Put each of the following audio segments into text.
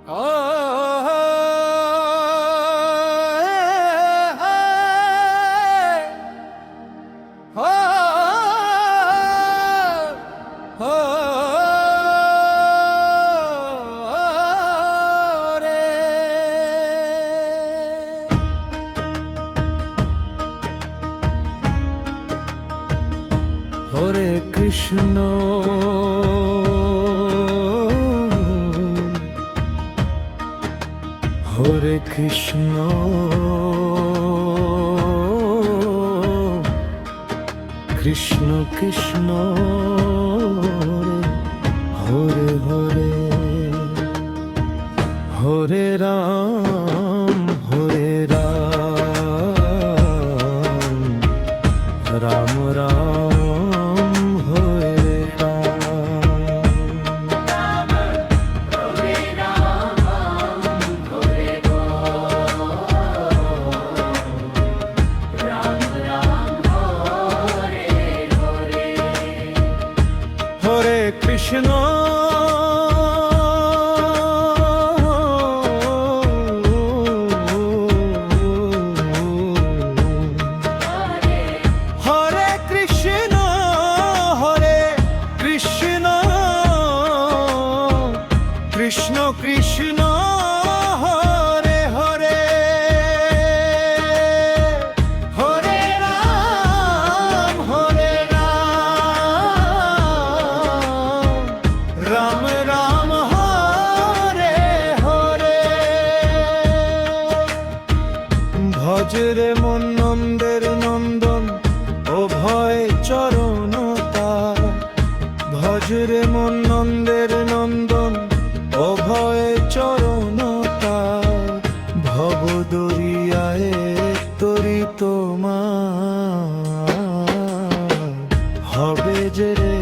হরে কৃষ্ণ হরে কৃষ্ণ কৃষ্ণ কৃষ্ণ হরে হরে হরে রাম রাম রাম হরে হরে কৃষ্ণ হরে কৃষ্ণ হরে কৃষ্ণ কৃষ্ণ কৃষ্ণ হরে হরে হরে রাম রাম রাম হরে হরে ভজরে মন নন্দের নন্দন অভয় চরণ তার ভজরে মন নন্দের নন্দন অভয় চরণ তার ভব দরিয়ায় তরি তোমার হবে যে রে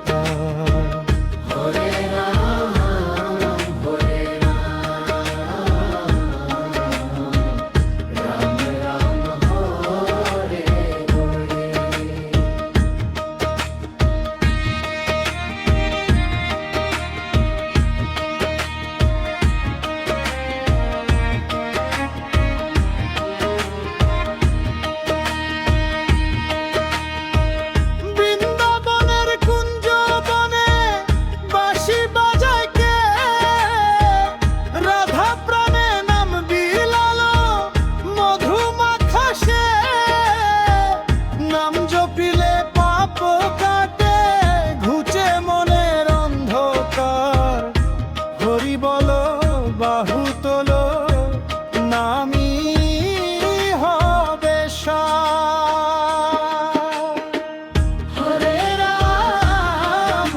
তার হরে রাম রাম রাম হরে হরে বৃন্দাবনের কুঞ্জ বনে বাঁশি বাজায় কে রাধা প্রাণে নাম বিলালো মধু মাখা সে নাম জপিলে পাপ কাটে ঘুচে মনের অন্ধকার হরি বলো বাহু তোলো নামি হবে সার হরে রাম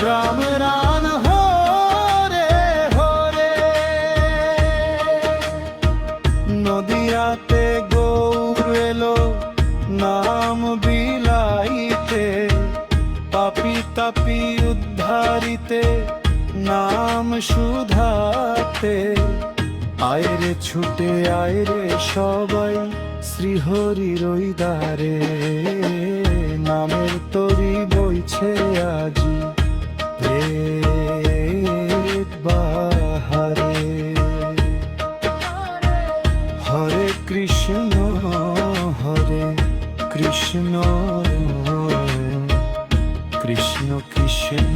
রাম রাম হরে হরে নদিয়াতে গৌর এলো নাম বিলাইতে পাপি তাপি উদ্ধারিতে নাম সুধাতে আয়রে ছুটে আয়রে সবাই শ্রীহরির ওই দ্বারে নামের তরি বইছে আজি পেট বাহারে হরে কৃষ্ণ কৃষ্ণ কৃষ্ণ কৃষ্ণ